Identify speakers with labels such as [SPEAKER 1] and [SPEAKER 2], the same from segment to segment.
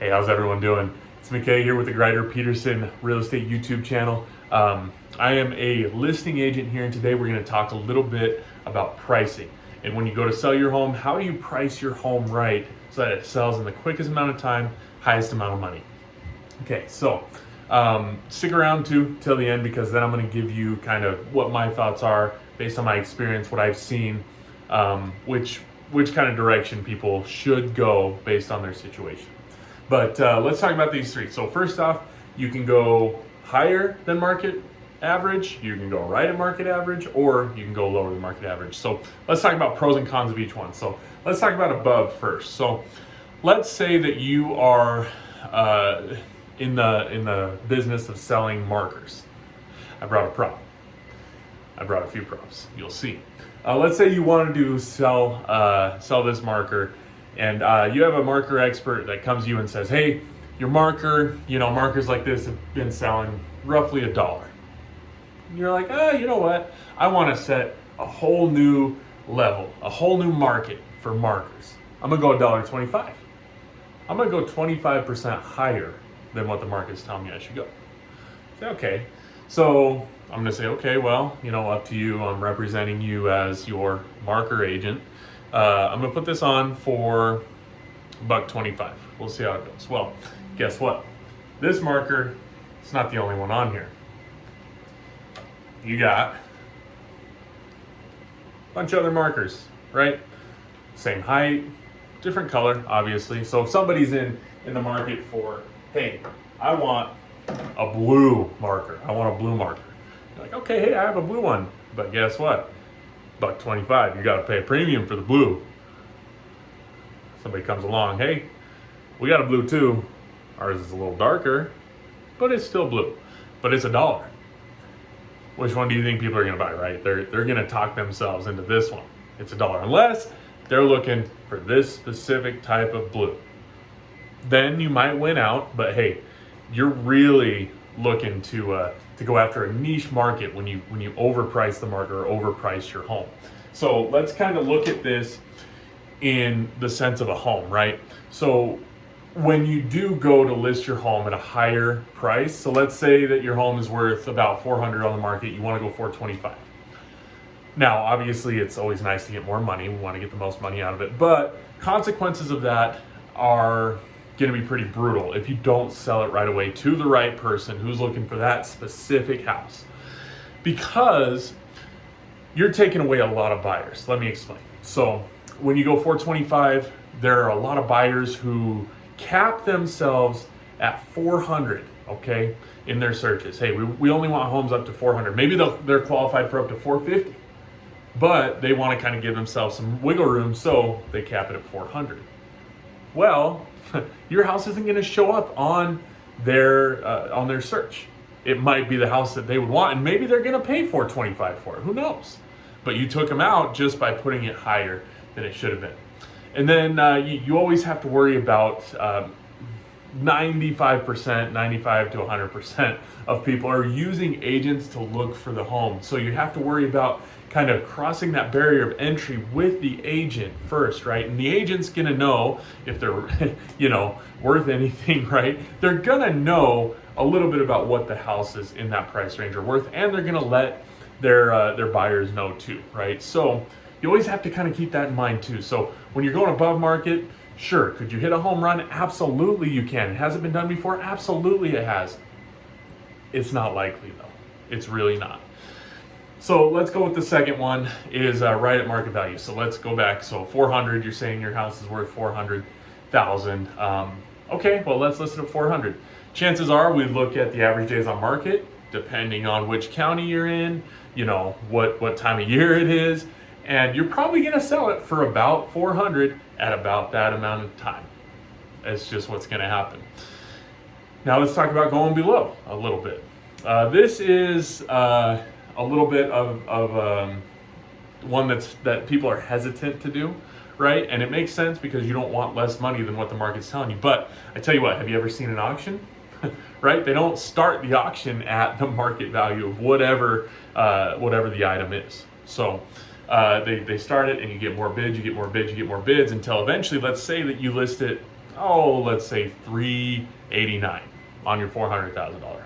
[SPEAKER 1] Hey, how's everyone doing? It's McKay here with the Grider Peterson Real Estate YouTube channel. I am a listing agent here, and today we're going to talk a little bit about pricing. And when you go to sell your home, how do you price your home right so that it sells in the quickest amount of time, highest amount of money? Okay, so stick around till the end, because then I'm going to give you kind of what my thoughts are based on my experience, what I've seen, which kind of direction people should go based on their situation. But let's talk about these three. So first off, you can go higher than market average, you can go right at market average, or you can go lower than market average. So let's talk about pros and cons of each one. So let's talk about above first. So let's say that you are in the business of selling markers. I brought a prop. I brought a few props. You'll see. Let's say you wanted to sell this marker, and you have a marker expert that comes to you and says, hey, your marker, markers like this have been selling roughly $1. And you're like, you know what? I want to set a whole new level, a whole new market for markers. I'm going to go $1.25. I'm going to go 25% higher than what the market's telling me I should go. Say, okay. So I'm going to say, okay, well, up to you. I'm representing you as your marker agent. I'm going to put this on for $1.25. We'll see how it goes. Well, guess what? This marker, it's not the only one on here. You got a bunch of other markers, right? Same height, different color, obviously. So if somebody's in the market for, hey, I want a blue marker. I want a blue marker. You're like, okay, hey, I have a blue one. But guess what? $1.25. You got to pay a premium for the blue. Somebody comes along, hey, we got a blue too. Ours is a little darker, but it's still blue. But it's $1. Which one do you think people are going to buy, right? They're going to talk themselves into this one. It's $1, unless they're looking for this specific type of blue. Then you might win out, but hey, you're really looking to go after a niche market when you overprice the marker or overprice your home. So let's kind of look at this in the sense of a home, right? So when you do go to list your home at a higher price, so let's say that your home is worth about $400 on the market, you want to go $425. Now, obviously, it's always nice to get more money. We want to get the most money out of it, but consequences of that are going to be pretty brutal if you don't sell it right away to the right person who's looking for that specific house, because you're taking away a lot of buyers. Let me explain. So when you go $425, there are a lot of buyers who cap themselves at $400, okay, in their searches. Hey, we only want homes up to $400. Maybe they're qualified for up to $450, but they want to kind of give themselves some wiggle room, so they cap it at $400. Well, your house isn't going to show up on their search. It might be the house that they would want, and maybe they're going to pay $425 for it. Who knows? But you took them out just by putting it higher than it should have been. And then you always have to worry about 95%, 95 to 100% of people are using agents to look for the home. So you have to worry about kind of crossing that barrier of entry with the agent first, right? And the agent's gonna know if they're, worth anything, right? They're gonna know a little bit about what the houses in that price range are worth, and they're gonna let their buyers know too, right? So you always have to kind of keep that in mind too. So when you're going above market, sure, could you hit a home run? Absolutely you can. Has it been done before? Absolutely it has. It's not likely though. It's really not. So let's go with the second one, is right at market value. So let's go back. So 400, you're saying your house is worth 400,000. Okay, well, let's list it at 400. Chances are we look at the average days on market, depending on which county you're in, what time of year it is, and you're probably going to sell it for about 400 at about that amount of time. That's just what's going to happen. Now let's talk about going below a little bit. This is a little bit of one that people are hesitant to do, right? And it makes sense because you don't want less money than what the market's telling you. But I tell you what, have you ever seen an auction? Right? They don't start the auction at the market value of whatever the item is. So they start it, and you get more bids, you get more bids, you get more bids, until eventually, let's say that you list it, let's say $389 on your $400,000 home.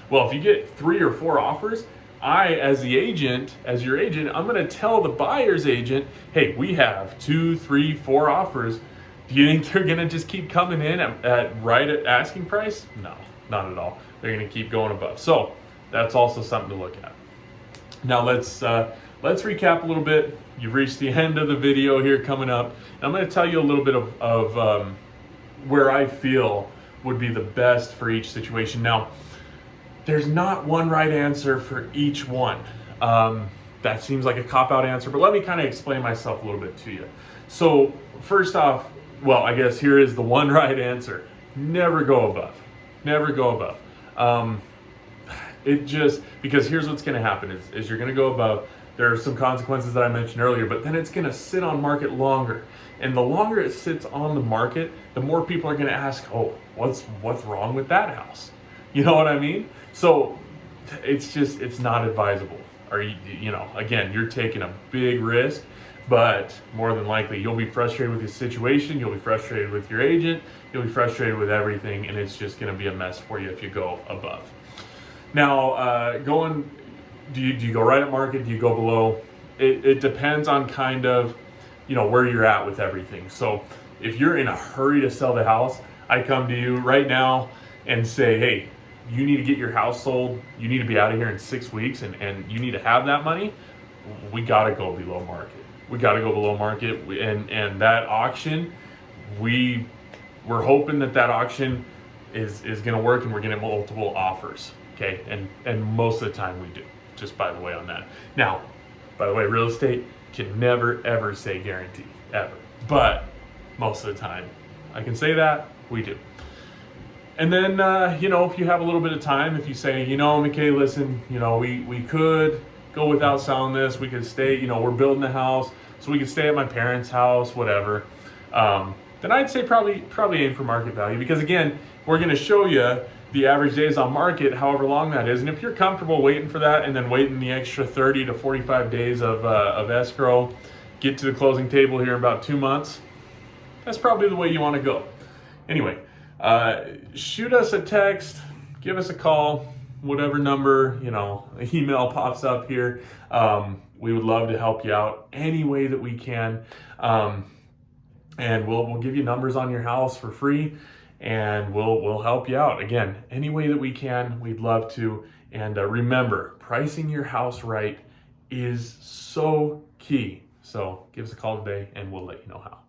[SPEAKER 1] Well, if you get 3 or 4 offers, as your agent, I'm going to tell the buyer's agent, hey, we have 2, 3, 4 offers. Do you think they're going to just keep coming in at asking price? No, not at all. They're going to keep going above. So that's also something to look at. Now let's recap a little bit. You've reached the end of the video here coming up. And I'm going to tell you a little bit of where I feel would be the best for each situation. Now, there's not one right answer for each one. That seems like a cop-out answer, but let me kind of explain myself a little bit to you. So first off, well, I guess here is the one right answer. Never go above. Never go above. Because here's what's going to happen is you're going to go above. There are some consequences that I mentioned earlier, but then it's going to sit on market longer. And the longer it sits on the market, the more people are going to ask, oh, what's wrong with that house? You know what I mean? So it's not advisable. Or, again, you're taking a big risk, but more than likely you'll be frustrated with your situation, you'll be frustrated with your agent, you'll be frustrated with everything, and it's just going to be a mess for you if you go above. Now, do you go right at market? Do you go below? It depends on kind of, where you're at with everything. So if you're in a hurry to sell the house, I come to you right now and say, hey, you need to get your house sold. You need to be out of here in 6 weeks, and you need to have that money. We got to go below market. We got to go below market. And that auction, we're hoping that auction is going to work, and we're getting multiple offers. Okay, and most of the time we do. Just by the way on that. Now, by the way, real estate can never ever say guarantee ever, but most of the time I can say that we do. And then if you have a little bit of time, if you say, McKay, listen, we could go without selling this. We could stay. We're building a house, so we could stay at my parents' house, whatever. Then I'd say probably aim for market value, because again, we're going to show you the average days on market, however long that is. And if you're comfortable waiting for that and then waiting the extra 30 to 45 days of escrow, get to the closing table here in about 2 months, that's probably the way you want to go. Anyway, shoot us a text, give us a call, whatever number, email pops up here. We would love to help you out any way that we can. And we'll give you numbers on your house for free. And we'll help you out. Again, any way that we can, we'd love to. And remember, pricing your house right is so key. So give us a call today and we'll let you know how.